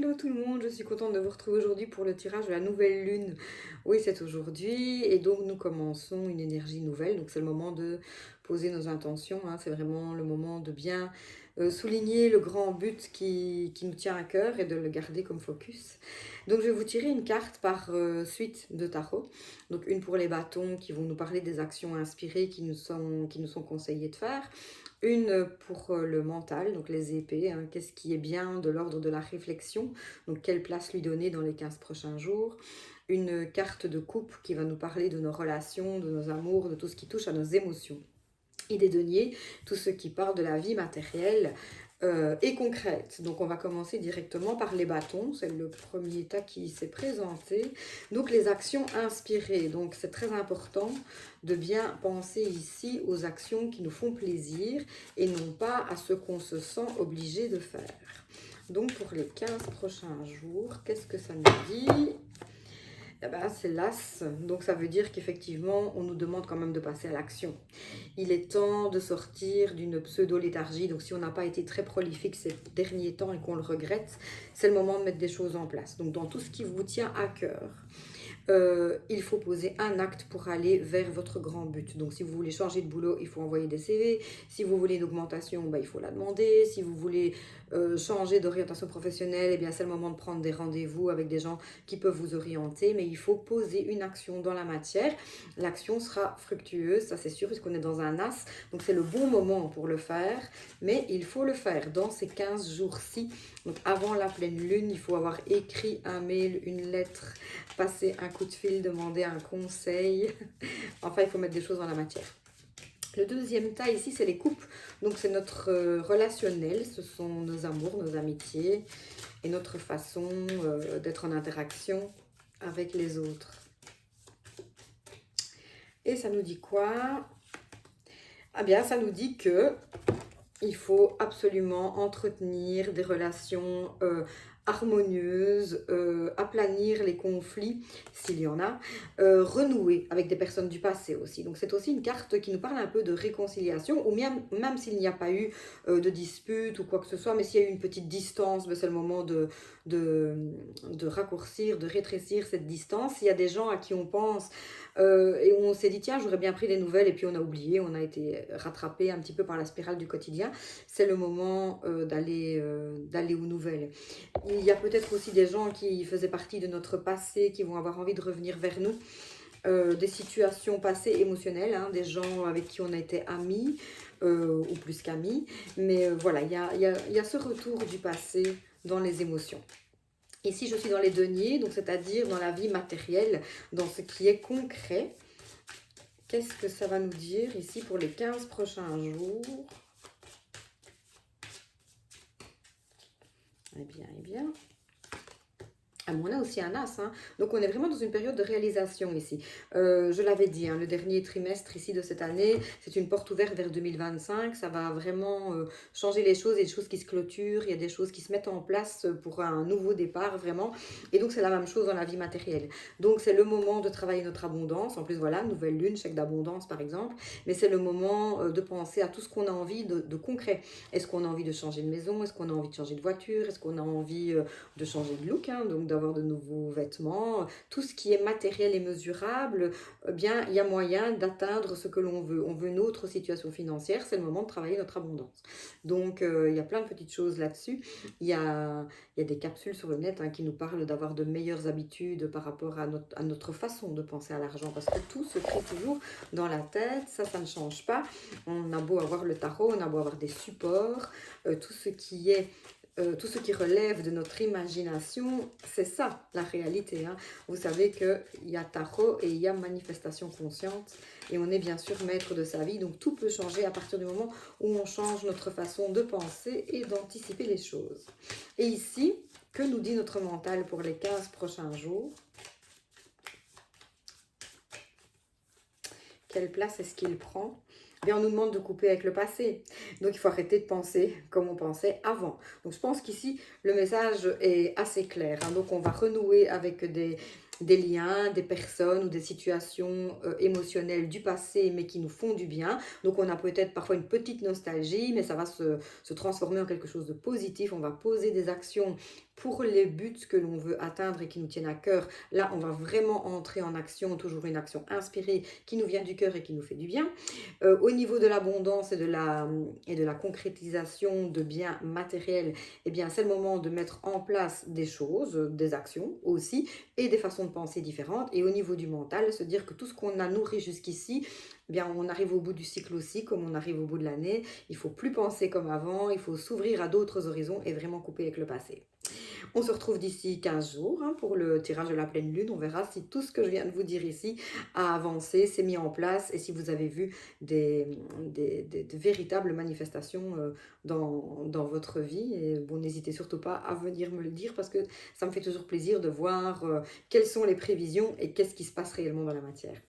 Hello tout le monde, je suis contente de vous retrouver aujourd'hui pour le tirage de la nouvelle lune. Oui, c'est aujourd'hui et donc nous commençons une énergie nouvelle. Donc c'est le moment de poser nos intentions, hein. C'est vraiment le moment de bien souligner le grand but qui nous tient à cœur et de le garder comme focus. Donc je vais vous tirer une carte par suite de tarot. Donc une pour les bâtons qui vont nous parler des actions inspirées qui nous sont conseillées de faire. Une pour le mental, donc les épées, hein, qu'est-ce qui est bien de l'ordre de la réflexion, donc quelle place lui donner dans les 15 prochains jours. Une carte de coupe qui va nous parler de nos relations, de nos amours, de tout ce qui touche à nos émotions. Et des deniers, tout ce qui part de la vie matérielle et concrète. Donc on va commencer directement par les bâtons, c'est le premier tas qui s'est présenté. Donc les actions inspirées, donc c'est très important de bien penser ici aux actions qui nous font plaisir et non pas à ce qu'on se sent obligé de faire. Donc pour les 15 prochains jours, qu'est-ce que ça nous dit ? Eh ben, c'est l'as, donc ça veut dire qu'effectivement on nous demande quand même de passer à l'action. Il est temps de sortir d'une pseudo-léthargie. Donc, si on n'a pas été très prolifique ces derniers temps et qu'on le regrette, c'est le moment de mettre des choses en place. Donc, dans tout ce qui vous tient à cœur, il faut poser un acte pour aller vers votre grand but. Donc, si vous voulez changer de boulot, il faut envoyer des CV. Si vous voulez une augmentation, ben, il faut la demander. Si vous voulez changer d'orientation professionnelle, eh bien, c'est le moment de prendre des rendez-vous avec des gens qui peuvent vous orienter. Mais il faut poser une action dans la matière. L'action sera fructueuse, ça c'est sûr, puisqu'on est dans un as. Donc, c'est le bon moment pour le faire. Mais il faut le faire dans ces 15 jours-ci. Donc, avant la pleine lune, il faut avoir écrit un mail, une lettre, passer un coup de fil, demander un conseil. Enfin, il faut mettre des choses dans la matière. Le deuxième tas ici, c'est les coupes. Donc, c'est notre relationnel. Ce sont nos amours, nos amitiés et notre façon d'être en interaction avec les autres. Et ça nous dit quoi? Ah bien, ça nous dit que il faut absolument entretenir des relations harmonieuses, aplanir les conflits s'il y en a, renouer avec des personnes du passé aussi. Donc c'est aussi une carte qui nous parle un peu de réconciliation, ou même s'il n'y a pas eu de dispute ou quoi que ce soit, mais s'il y a eu une petite distance, ben c'est le moment de raccourcir, de rétrécir cette distance. S'il y a des gens à qui on pense et on s'est dit tiens j'aurais bien pris des nouvelles et puis on a oublié, on a été rattrapé un petit peu par la spirale du quotidien, c'est le moment d'aller aux nouvelles. Il y a peut-être aussi des gens qui faisaient partie de notre passé qui vont avoir envie de revenir vers nous, des situations passées émotionnelles, hein, des gens avec qui on a été amis ou plus qu'amis, mais voilà, il y a ce retour du passé dans les émotions. Ici, je suis dans les deniers, donc c'est-à-dire dans la vie matérielle, dans ce qui est concret. Qu'est-ce que ça va nous dire ici pour les 15 prochains jours? Eh bien. Ah, bon, on a aussi un as, hein. Donc on est vraiment dans une période de réalisation ici. Je l'avais dit, hein, le dernier trimestre ici de cette année, c'est une porte ouverte vers 2025. Ça va vraiment changer les choses. Il y a des choses qui se clôturent, il y a des choses qui se mettent en place pour un nouveau départ vraiment. Et donc c'est la même chose dans la vie matérielle. Donc c'est le moment de travailler notre abondance. En plus voilà, nouvelle lune, chèque d'abondance par exemple. Mais c'est le moment de penser à tout ce qu'on a envie de concret. Est-ce qu'on a envie de changer de maison? Est-ce qu'on a envie de changer de voiture? Est-ce qu'on a envie de changer de look, hein, donc d'avoir de nouveaux vêtements, tout ce qui est matériel et mesurable, bien, il y a moyen d'atteindre ce que l'on veut. On veut une autre situation financière, c'est le moment de travailler notre abondance. Donc, il y a plein de petites choses là-dessus. Il y a des capsules sur le net hein, qui nous parlent d'avoir de meilleures habitudes par rapport à notre façon de penser à l'argent, parce que tout se crée toujours dans la tête, ça ne change pas. On a beau avoir le tarot, on a beau avoir des supports, tout ce qui relève de notre imagination, c'est ça la réalité, hein. Vous savez qu'il y a tarot et il y a manifestation consciente et on est bien sûr maître de sa vie. Donc tout peut changer à partir du moment où on change notre façon de penser et d'anticiper les choses. Et ici, que nous dit notre mental pour les 15 prochains jours? Quelle place est-ce qu'il prend? Bien, on nous demande de couper avec le passé. Donc, il faut arrêter de penser comme on pensait avant. Donc, je pense qu'ici, le message est assez clair, hein. Donc, on va renouer avec des liens, des personnes ou des situations émotionnelles du passé, mais qui nous font du bien. Donc, on a peut-être parfois une petite nostalgie, mais ça va se transformer en quelque chose de positif. On va poser des actions pour les buts que l'on veut atteindre et qui nous tiennent à cœur. Là, on va vraiment entrer en action, toujours une action inspirée qui nous vient du cœur et qui nous fait du bien. Au niveau de l'abondance et de la concrétisation de biens matériels, eh bien, c'est le moment de mettre en place des choses, des actions aussi, et des façons de penser différentes. Et au niveau du mental, se dire que tout ce qu'on a nourri jusqu'ici, eh bien, on arrive au bout du cycle aussi, comme on arrive au bout de l'année. Il faut plus penser comme avant, il faut s'ouvrir à d'autres horizons et vraiment couper avec le passé. On se retrouve d'ici 15 jours hein, pour le tirage de la pleine lune. On verra si tout ce que je viens de vous dire ici a avancé, s'est mis en place et si vous avez vu de véritables manifestations dans votre vie. Et bon, n'hésitez surtout pas à venir me le dire parce que ça me fait toujours plaisir de voir quelles sont les prévisions et qu'est-ce qui se passe réellement dans la matière.